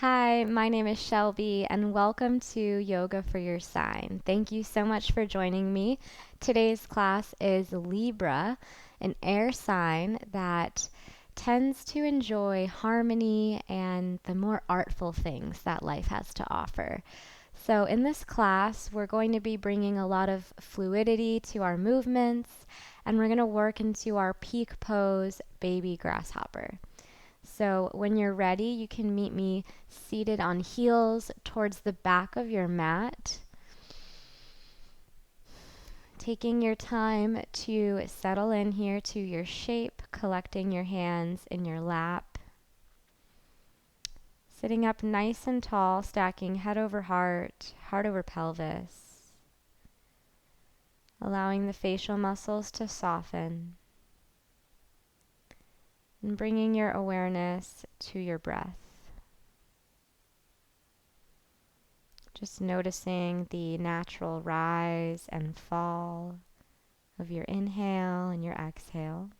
Hi, my name is Shelby, and welcome to Yoga for Your Sign. Thank you so much for joining me. Today's class is Libra, an air sign that tends to enjoy harmony and the more artful things that life has to offer. So in this class, we're going to be bringing a lot of fluidity to our movements, and we're going to work into our peak pose, baby grasshopper. So when you're ready, you can meet me seated on heels towards the back of your mat. Taking your time to settle in here to your shape, collecting your hands in your lap. Sitting up nice and tall, stacking head over heart, heart over pelvis. Allowing the facial muscles to soften. And bringing your awareness to your breath. Just noticing the natural rise and fall of your inhale and your exhale.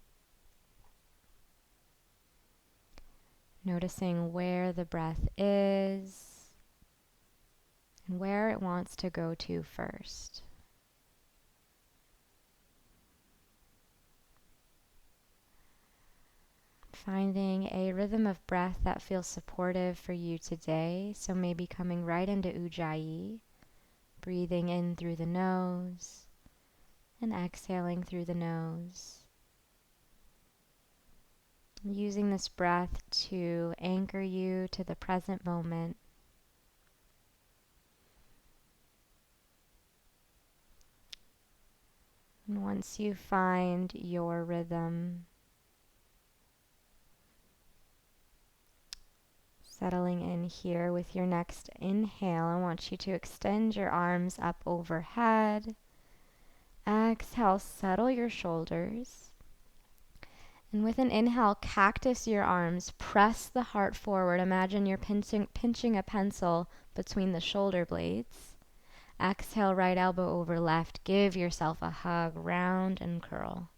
Noticing where the breath is and where it wants to go to first. Finding a rhythm of breath that feels supportive for you today. So maybe coming right into Ujjayi, breathing in through the nose and exhaling through the nose. Using this breath to anchor you to the present moment. And once you find your rhythm, settling in here with your next inhale, I want you to extend your arms up overhead. Exhale, settle your shoulders. And with an inhale, cactus your arms, press the heart forward. Imagine you're pinching a pencil between the shoulder blades. Exhale, right elbow over left. Give yourself a hug, round and curl.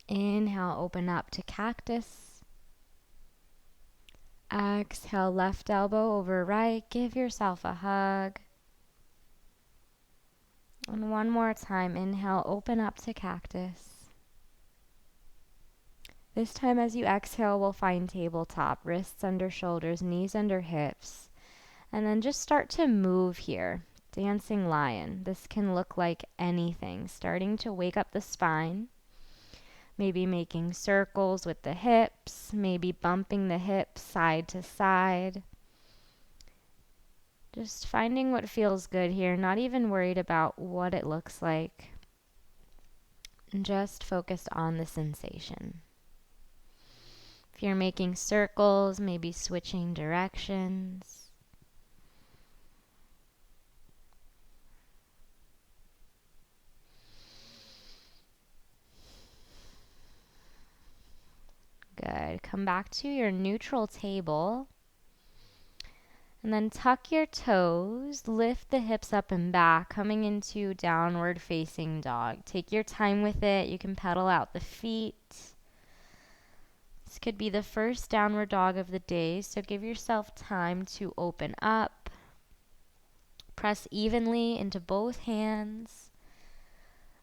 Inhale, open up to cactus. Exhale, left elbow over right. Give yourself a hug. And one more time, inhale, open up to cactus. This time as you exhale, we'll find tabletop, wrists under shoulders, knees under hips. And then just start to move here, dancing lion. This can look like anything, starting to wake up the spine. Maybe making circles with the hips, maybe bumping the hips side to side. Just finding what feels good here, not even worried about what it looks like. And just focused on the sensation. If you're making circles, maybe switching directions. Good. Come back to your neutral table. And then tuck your toes, lift the hips up and back, coming into downward facing dog. Take your time with it. You can pedal out the feet. This could be the first downward dog of the day, so give yourself time to open up. Press evenly into both hands.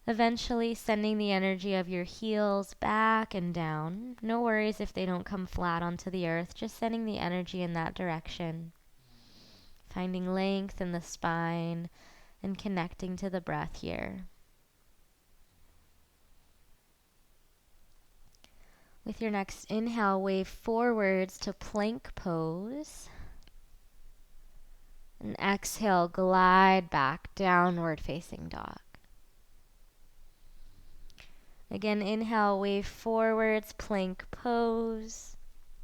Eventually sending the energy of your heels back and down. No worries if they don't come flat onto the earth, just sending the energy in that direction. Finding length in the spine and connecting to the breath here. With your next inhale, wave forwards to plank pose. And exhale, glide back, downward facing dog. Again, inhale, wave forwards, plank pose.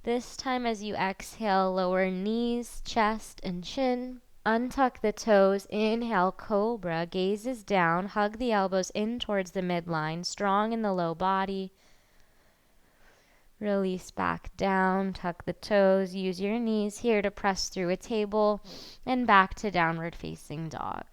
This time as you exhale, lower knees, chest, and chin. Untuck the toes, inhale, cobra, gazes down, hug the elbows in towards the midline, strong in the low body. Release back down, tuck the toes, use your knees here to press through a table, and back to downward facing dog.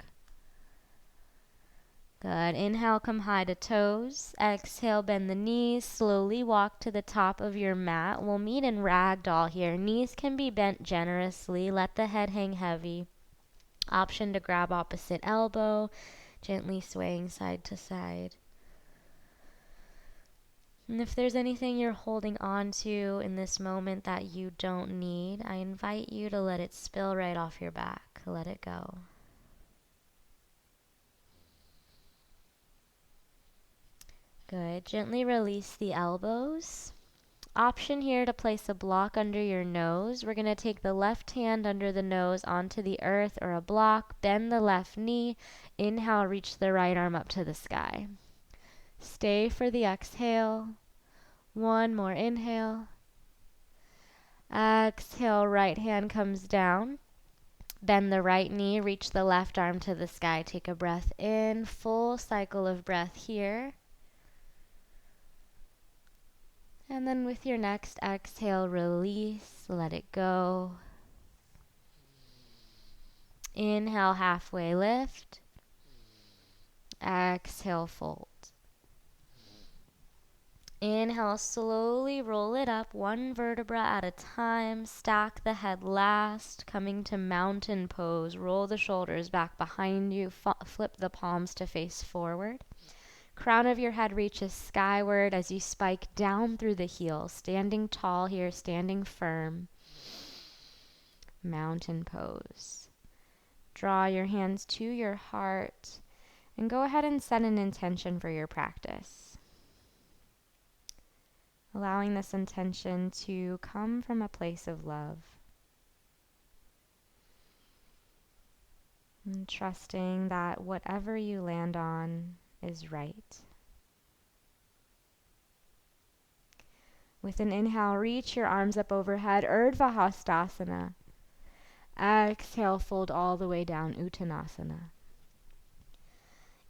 Good. Inhale, come high to toes. Exhale, bend the knees. Slowly walk to the top of your mat. We'll meet in ragdoll here. Knees can be bent generously. Let the head hang heavy. Option to grab opposite elbow, gently swaying side to side. And if there's anything you're holding on to in this moment that you don't need, I invite you to let it spill right off your back. Let it go. Good. Gently release the elbows. Option here to place a block under your nose. We're going to take the left hand under the nose onto the earth or a block. Bend the left knee. Inhale, reach the right arm up to the sky. Stay for the exhale. One more inhale. Exhale, right hand comes down. Bend the right knee, reach the left arm to the sky. Take a breath in, full cycle of breath here. And then with your next exhale, release, let it go. Inhale, halfway lift. Exhale, fold. Inhale, slowly roll it up, one vertebra at a time. Stack the head last, coming to mountain pose. Roll the shoulders back behind you. Flip the palms to face forward. Crown of your head reaches skyward as you spike down through the heels. Standing tall here, standing firm. Mountain pose. Draw your hands to your heart and go ahead and set an intention for your practice. Allowing this intention to come from a place of love. And trusting that whatever you land on is right. With an inhale, reach your arms up overhead, Urdhva Hastasana. Exhale, fold all the way down, Uttanasana.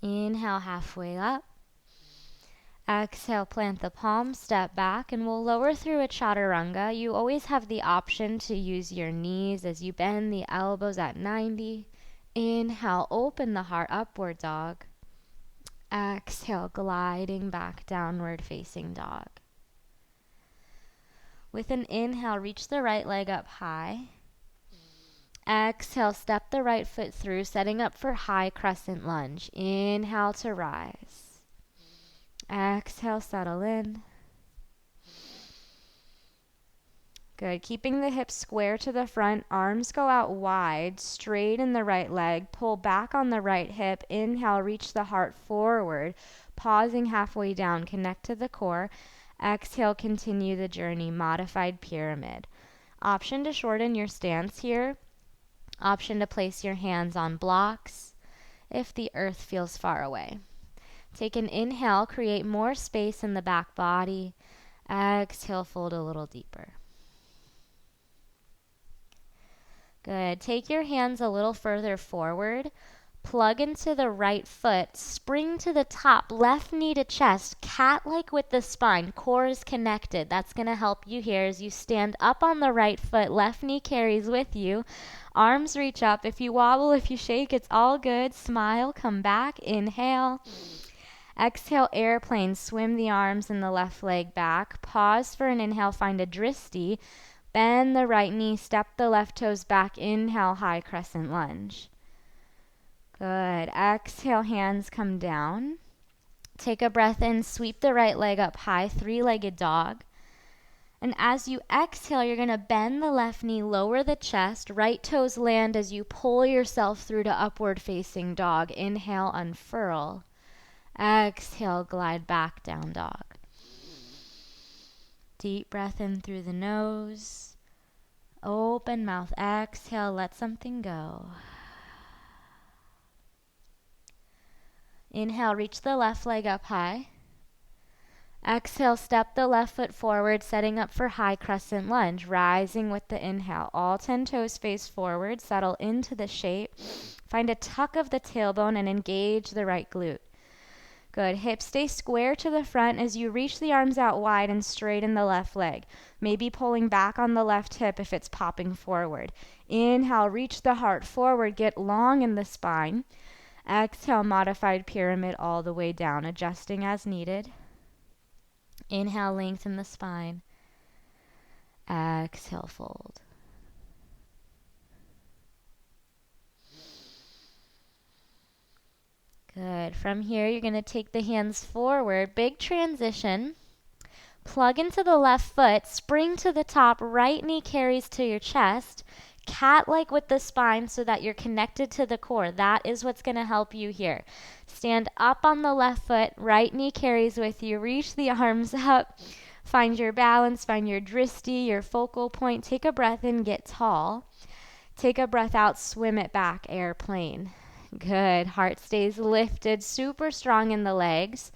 Inhale, halfway up. Exhale, plant the palms, step back, and we'll lower through a chaturanga. You always have the option to use your knees as you bend the elbows at 90. Inhale, open the heart, upward dog. Exhale, gliding back, downward facing dog. With an inhale, reach the right leg up high. Exhale, step the right foot through, setting up for high crescent lunge. Inhale to rise. Exhale, settle in. Good. Keeping the hips square to the front, arms go out wide, straight in the right leg. Pull back on the right hip. Inhale, reach the heart forward. Pausing halfway down, connect to the core. Exhale, continue the journey, modified pyramid. Option to shorten your stance here. Option to place your hands on blocks if the earth feels far away. Take an inhale, create more space in the back body. Exhale, fold a little deeper. Good. Take your hands a little further forward. Plug into the right foot. Spring to the top. Left knee to chest. Cat-like with the spine. Core is connected. That's going to help you here as you stand up on the right foot. Left knee carries with you. Arms reach up. If you wobble, if you shake, it's all good. Smile. Come back. Inhale. Exhale, airplane. Swim the arms and the left leg back. Pause for an inhale. Find a dristi. Bend the right knee. Step the left toes back. Inhale, high crescent lunge. Good. Exhale, hands come down. Take a breath in. Sweep the right leg up high. Three-legged dog. And as you exhale, you're going to bend the left knee, lower the chest. Right toes land as you pull yourself through to upward facing dog. Inhale, unfurl. Exhale, glide back, down dog. Deep breath in through the nose. Open mouth. Exhale, let something go. Inhale, reach the left leg up high. Exhale, step the left foot forward, setting up for high crescent lunge, rising with the inhale. All 10 toes face forward, settle into the shape. Find a tuck of the tailbone and engage the right glute. Good. Hips stay square to the front as you reach the arms out wide and straighten the left leg. Maybe pulling back on the left hip if it's popping forward. Inhale, reach the heart forward, get long in the spine. Exhale, modified pyramid all the way down, adjusting as needed. Inhale, lengthen the spine. Exhale, fold. Good. From here, you're going to take the hands forward. Big transition. Plug into the left foot. Spring to the top. Right knee carries to your chest. Cat-like with the spine so that you're connected to the core. That is what's going to help you here. Stand up on the left foot. Right knee carries with you. Reach the arms up. Find your balance. Find your drishti, your focal point. Take a breath in. Get tall. Take a breath out. Swim it back. Airplane. Good. Heart stays lifted, super strong in the legs.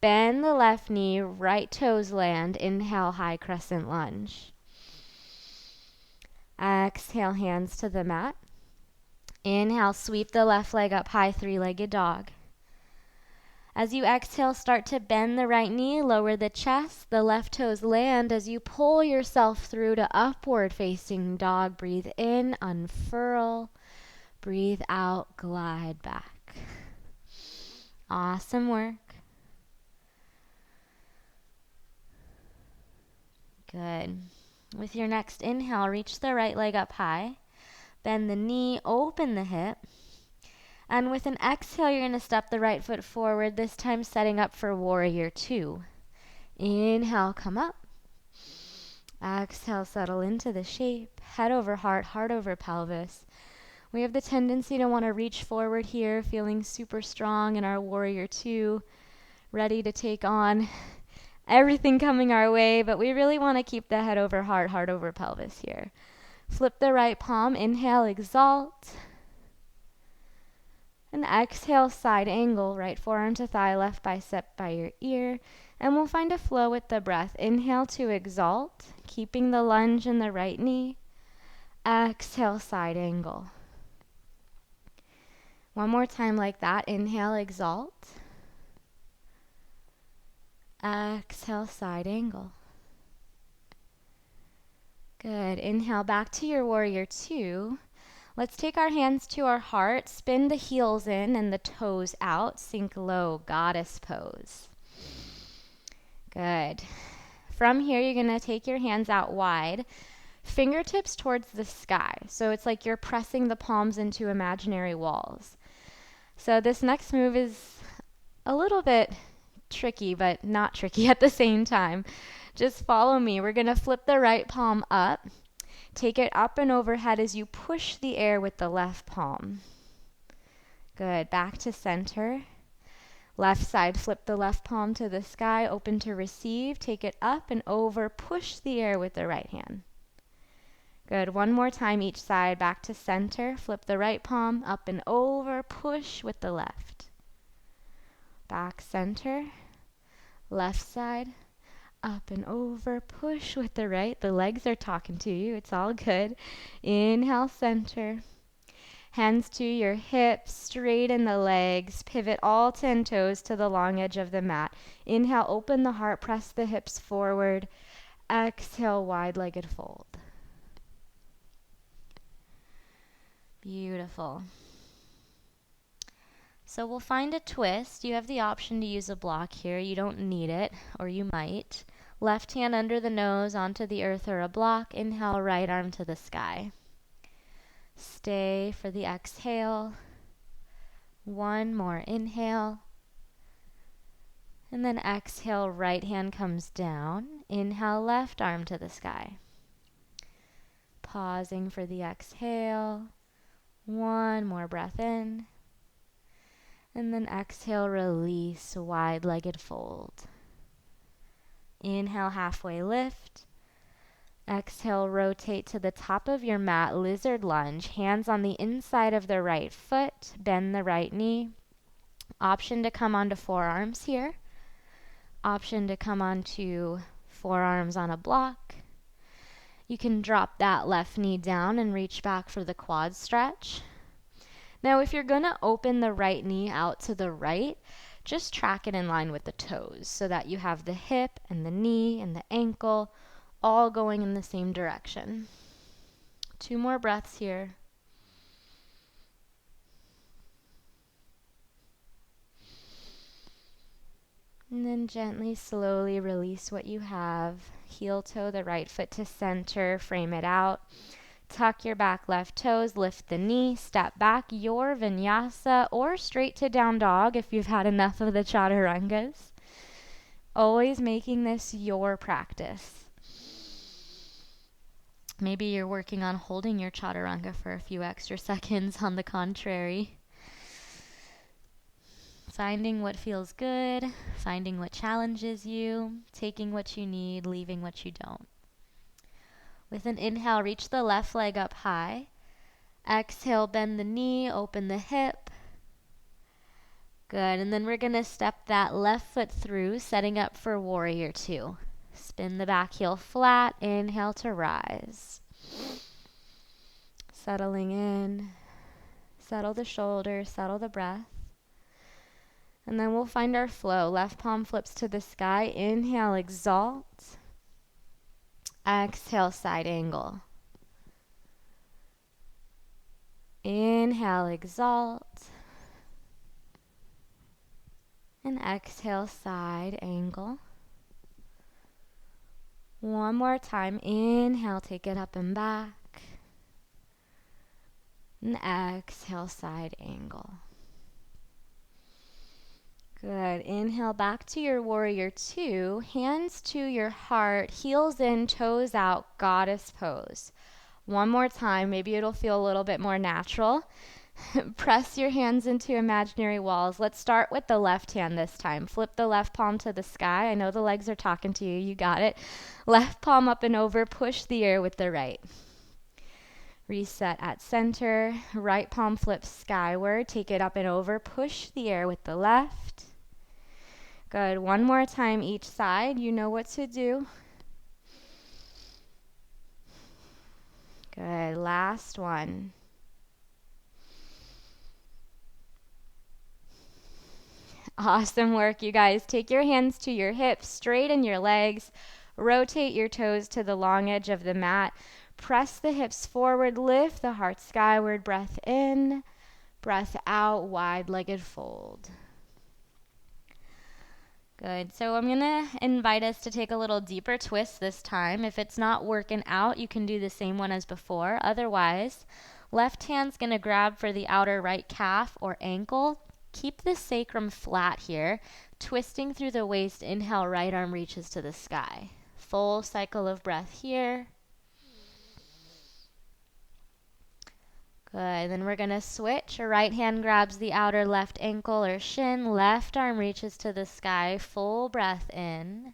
Bend the left knee, right toes land. Inhale, high crescent lunge. Exhale, hands to the mat. Inhale, sweep the left leg up high, three-legged dog. As you exhale, start to bend the right knee, lower the chest. The left toes land as you pull yourself through to upward facing dog. Breathe in, unfurl. Breathe out, glide back. Awesome work. Good. With your next inhale, reach the right leg up high. Bend the knee, open the hip. And with an exhale, you're going to step the right foot forward, this time setting up for warrior two. Inhale, come up. Exhale, settle into the shape. Head over heart, heart over pelvis. We have the tendency to want to reach forward here, feeling super strong in our warrior two, ready to take on everything coming our way, but we really want to keep the head over heart, heart over pelvis here. Flip the right palm, inhale, exalt. And exhale, side angle, right forearm to thigh, left bicep by your ear. And we'll find a flow with the breath. Inhale to exalt, keeping the lunge in the right knee. Exhale, side angle. One more time like that. Inhale, exalt. Exhale, side angle. Good. Inhale, back to your warrior two. Let's take our hands to our heart, spin the heels in and the toes out, sink low, goddess pose. Good. From here, you're going to take your hands out wide, fingertips towards the sky. So it's like you're pressing the palms into imaginary walls. So this next move is a little bit tricky, but not tricky at the same time. Just follow me. We're going to flip the right palm up. Take it up and overhead as you push the air with the left palm. Good. Back to center. Left side, flip the left palm to the sky, open to receive. Take it up and over. Push the air with the right hand. Good. One more time each side. Back to center. Flip the right palm up and over. Push with the left. Back center. Left side. Up and over. Push with the right. The legs are talking to you. It's all good. Inhale, center. Hands to your hips. Straighten the legs. Pivot all 10 toes to the long edge of the mat. Inhale, open the heart. Press the hips forward. Exhale, wide-legged fold. Beautiful. So we'll find a twist. You have the option to use a block here. You don't need it, or you might. Left hand under the nose onto the earth or a block. Inhale, right arm to the sky. Stay for the exhale. One more inhale. And then exhale, right hand comes down. Inhale, left arm to the sky. Pausing for the exhale. One more breath in. And then exhale, release, wide-legged fold. Inhale, halfway lift. Exhale, rotate to the top of your mat, lizard lunge. Hands on the inside of the right foot. Bend the right knee. Option to come onto forearms here. Option to come onto forearms on a block. You can drop that left knee down and reach back for the quad stretch. Now, if you're going to open the right knee out to the right, just track it in line with the toes so that you have the hip and the knee and the ankle all going in the same direction. 2 more breaths here. And then gently, slowly release what you have. Heel toe the right foot to center, frame it out. Tuck your back left toes, lift the knee, step back, your vinyasa, or straight to down dog if you've had enough of the chaturangas. Always making this your practice. Maybe you're working on holding your chaturanga for a few extra seconds on the contrary. Finding what feels good, finding what challenges you, taking what you need, leaving what you don't. With an inhale, reach the left leg up high. Exhale, bend the knee, open the hip. Good, and then we're gonna step that left foot through, setting up for warrior two. Spin the back heel flat, inhale to rise. Settling in, settle the shoulders, settle the breath. And then we'll find our flow. Left palm flips to the sky, inhale, exalt. Exhale, side angle. Inhale, exalt. And exhale, side angle. One more time. Inhale, take it up and back. And exhale, side angle. Good. Inhale back to your warrior two. Hands to your heart, heels in, toes out, goddess pose. One more time. Maybe it'll feel a little bit more natural. Press your hands into imaginary walls. Let's start with the left hand this time. Flip the left palm to the sky. I know the legs are talking to you. You got it. Left palm up and over. Push the air with the right. Reset at center. Right palm flips skyward. Take it up and over. Push the air with the left. Good. One more time each side. You know what to do. Good. Last one. Awesome work, you guys. Take your hands to your hips, straighten your legs, rotate your toes to the long edge of the mat. Press the hips forward, lift the heart skyward. Breath in, breath out, wide-legged fold. Good. So I'm going to invite us to take a little deeper twist this time. If it's not working out, you can do the same one as before. Otherwise, left hand's going to grab for the outer right calf or ankle. Keep the sacrum flat here. Twisting through the waist, inhale, right arm reaches to the sky. Full cycle of breath here. Good. Then we're going to switch. Your right hand grabs the outer left ankle or shin. Left arm reaches to the sky. Full breath in.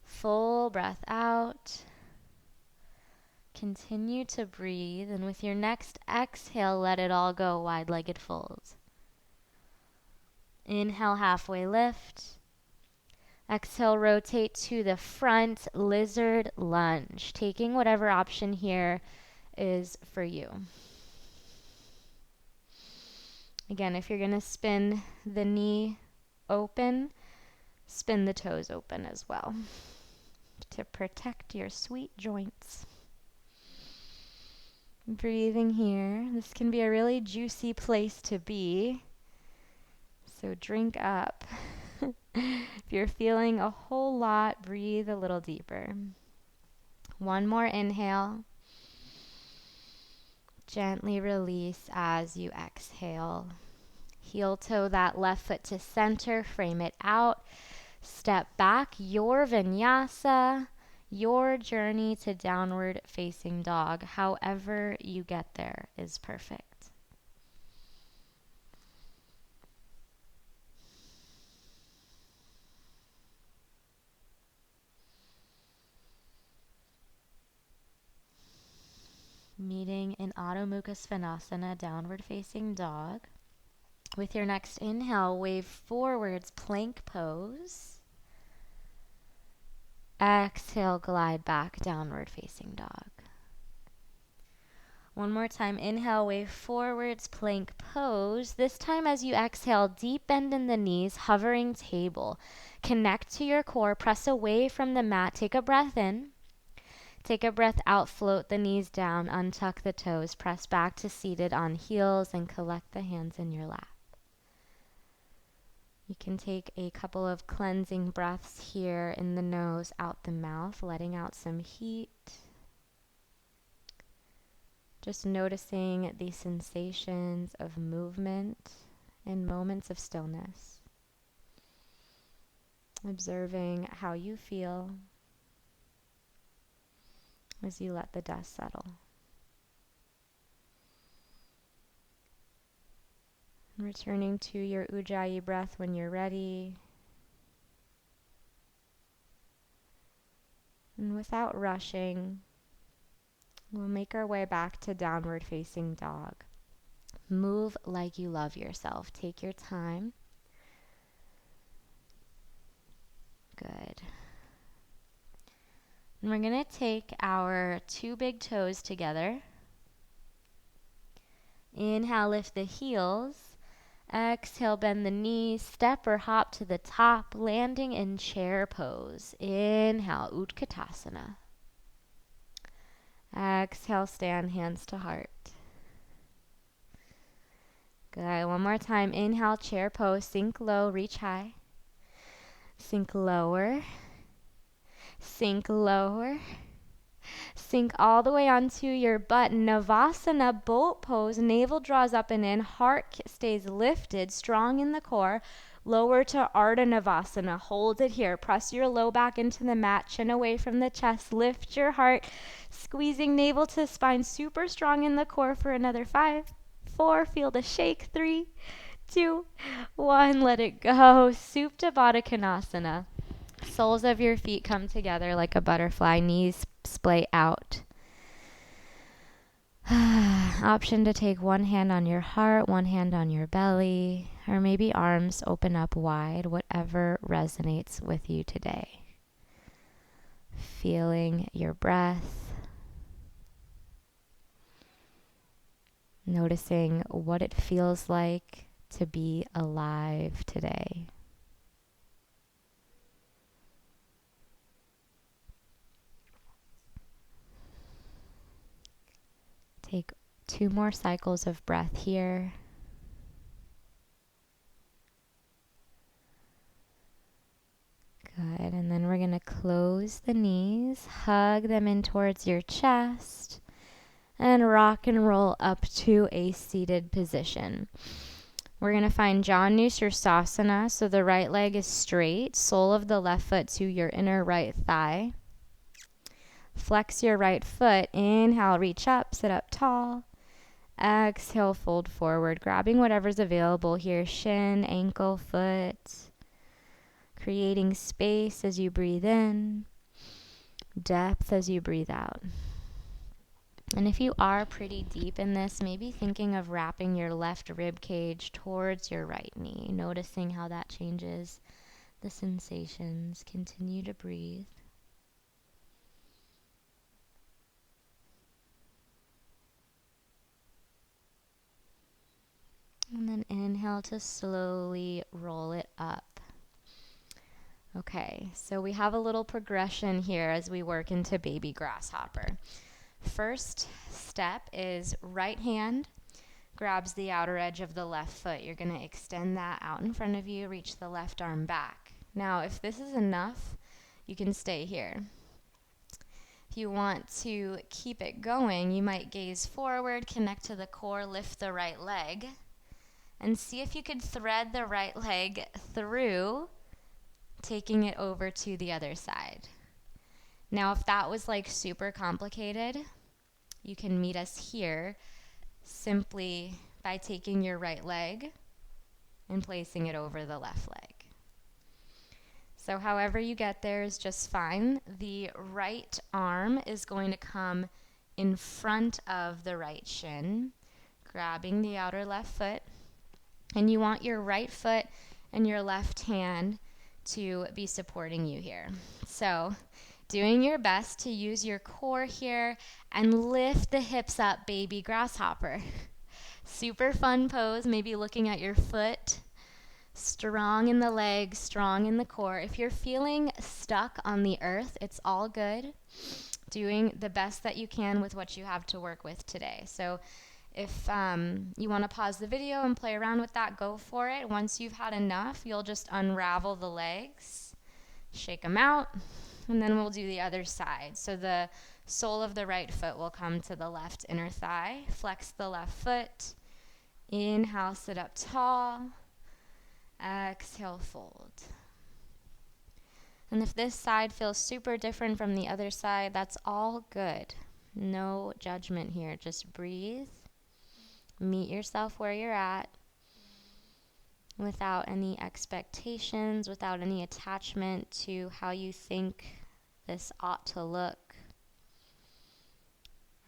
Full breath out. Continue to breathe. And with your next exhale, let it all go. Wide-legged fold. Inhale, halfway lift. Exhale, rotate to the front, lizard lunge. Taking whatever option here is for you. Again, if you're going to spin the knee open, spin the toes open as well to protect your sweet joints. Breathing here. This can be a really juicy place to be. So drink up. If you're feeling a whole lot, breathe a little deeper. One more inhale. Gently release as you exhale. Heel toe that left foot to center, frame it out. Step back, your vinyasa, your journey to downward facing dog. However you get there is perfect. Meeting in Adho Mukha Svanasana, downward facing dog. With your next inhale, wave forwards, plank pose. Exhale, glide back, downward facing dog. One more time, inhale, wave forwards, plank pose. This time as you exhale, deep bend in the knees, hovering table. Connect to your core, press away from the mat, take a breath in. Take a breath out, float the knees down, untuck the toes, press back to seated on heels, and collect the hands in your lap. You can take a couple of cleansing breaths here in the nose, out the mouth, letting out some heat. Just noticing the sensations of movement in moments of stillness. Observing how you feel as you let the dust settle. Returning to your Ujjayi breath when you're ready. And without rushing, we'll make our way back to downward facing dog. Move like you love yourself. Take your time. Good. And we're going to take our two big toes together. Inhale, lift the heels. Exhale, bend the knees, step or hop to the top, landing in chair pose. Inhale, Utkatasana. Exhale, stand, hands to heart. Good. One more time. Inhale, chair pose, sink low, reach high. Sink lower. Sink lower. Sink all the way onto your butt. Navasana, boat pose. Navel draws up and in. Heart stays lifted, strong in the core. Lower to Ardha Navasana. Hold it here. Press your low back into the mat. Chin away from the chest. Lift your heart. Squeezing navel to spine. Super strong in the core for another 5, 4. Feel the shake. 3, 2, 1. Let it go. Supta Badakanasana. Soles of your feet come together like a butterfly. Knees splay out. Option to take one hand on your heart, one hand on your belly, or maybe arms open up wide, whatever resonates with you today. Feeling your breath. Noticing what it feels like to be alive today. Take 2 more cycles of breath here. Good. And then we're going to close the knees, hug them in towards your chest, and rock and roll up to a seated position. We're going to find Nusrasasana, so the right leg is straight, sole of the left foot to your inner right thigh. Flex your right foot. Inhale, reach up, sit up tall. Exhale, fold forward, grabbing whatever's available here. Shin, ankle, foot. Creating space as you breathe in. Depth as you breathe out. And if you are pretty deep in this, maybe thinking of wrapping your left rib cage towards your right knee. Noticing how that changes the sensations. Continue to breathe. And then inhale to slowly roll it up. Okay, so we have a little progression here as we work into baby grasshopper. First step is right hand grabs the outer edge of the left foot. You're going to extend that out in front of you, reach the left arm back. Now, if this is enough, you can stay here. If you want to keep it going, you might gaze forward, connect to the core, lift the right leg, and see if you could thread the right leg through, taking it over to the other side. Now, if that was like super complicated, you can meet us here simply by taking your right leg and placing it over the left leg. So however you get there is just fine. The right arm is going to come in front of the right shin, grabbing the outer left foot. And you want your right foot and your left hand to be supporting you here. So doing your best to use your core here and lift the hips up, baby grasshopper. Super fun pose, maybe looking at your foot. Strong in the legs, strong in the core. If you're feeling stuck on the earth, it's all good. Doing the best that you can with what you have to work with today. So If you want to pause the video and play around with that, go for it. Once you've had enough, you'll just unravel the legs, shake them out, and then we'll do the other side. So the sole of the right foot will come to the left inner thigh. Flex the left foot. Inhale, sit up tall. Exhale, fold. And if this side feels super different from the other side, that's all good. No judgment here. Just breathe. Meet yourself where you're at without any expectations, without any attachment to how you think this ought to look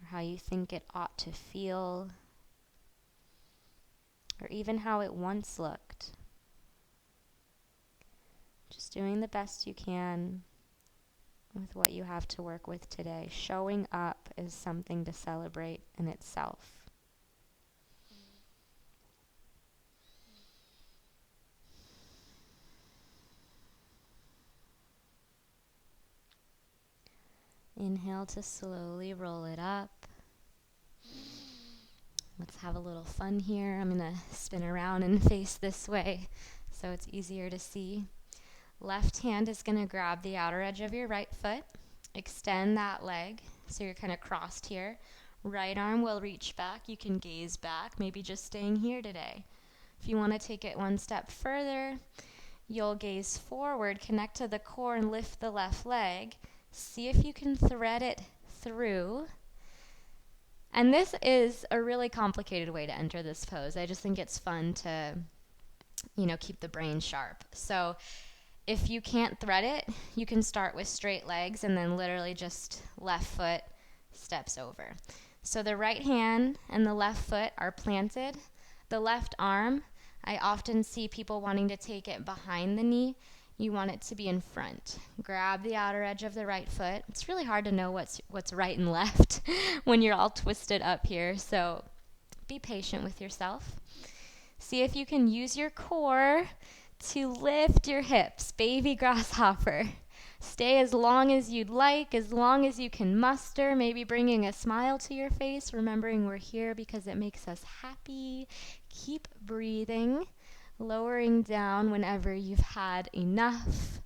or how you think it ought to feel or even how it once looked. Just doing the best you can with what you have to work with today. Showing up is something to celebrate in itself. Inhale to slowly roll it up. Let's have a little fun here. I'm going to spin around and face this way so it's easier to see. Left hand is going to grab the outer edge of your right foot. Extend that leg so you're kind of crossed here. Right arm will reach back. You can gaze back, maybe just staying here today. If you want to take it one step further, you'll gaze forward, connect to the core, and lift the left leg. See if you can thread it through. And this is a really complicated way to enter this pose. I just think it's fun to, keep the brain sharp. So if you can't thread it, you can start with straight legs and then literally just left foot steps over. So the right hand and the left foot are planted. The left arm, I often see people wanting to take it behind the knee. You want it to be in front. Grab the outer edge of the right foot. It's really hard to know what's right and left when you're all twisted up here, so be patient with yourself. See if you can use your core to lift your hips, baby grasshopper. Stay as long as you'd like, as long as you can muster, maybe bringing a smile to your face, remembering we're here because it makes us happy. Keep breathing. Lowering down whenever you've had enough.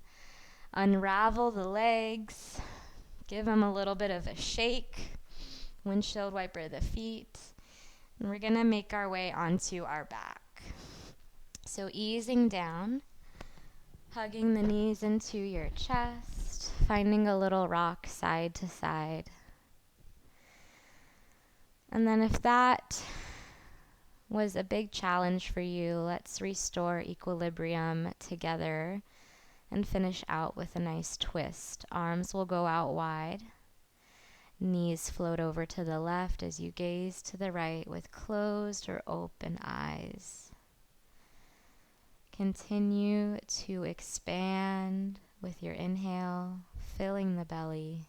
Unravel the legs. Give them a little bit of a shake. Windshield wiper the feet. And we're going to make our way onto our back. So easing down, hugging the knees into your chest, finding a little rock side to side. And then if that was a big challenge for you, let's restore equilibrium together and finish out with a nice twist. Arms will go out wide. Knees float over to the left as you gaze to the right with closed or open eyes. Continue to expand with your inhale, filling the belly,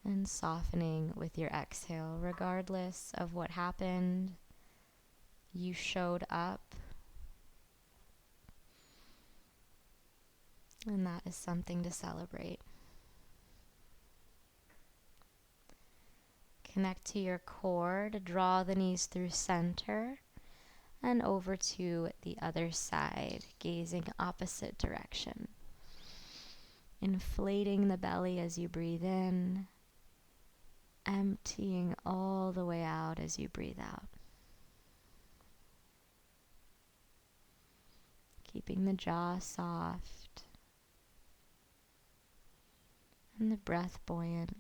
and softening with your exhale. Regardless of what happened, you showed up, and that is something to celebrate. Connect to your core to draw the knees through center and over to the other side, gazing opposite direction. Inflating the belly as you breathe in, emptying all the way out as you breathe out. Keeping the jaw soft and the breath buoyant.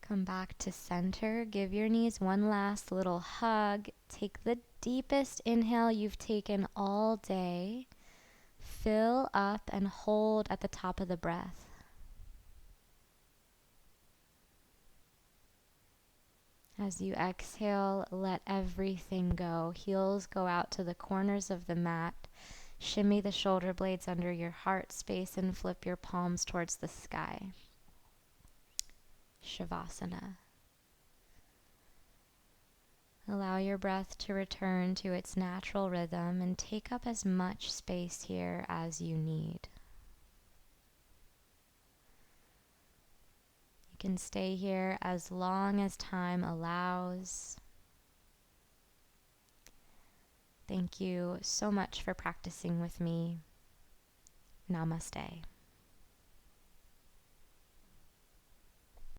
Come back to center. Give your knees one last little hug. Take the deepest inhale you've taken all day. Fill up and hold at the top of the breath. As you exhale, let everything go. Heels go out to the corners of the mat. Shimmy the shoulder blades under your heart space and flip your palms towards the sky. Savasana. Allow your breath to return to its natural rhythm and take up as much space here as you need. You can stay here as long as time allows. Thank you so much for practicing with me. Namaste.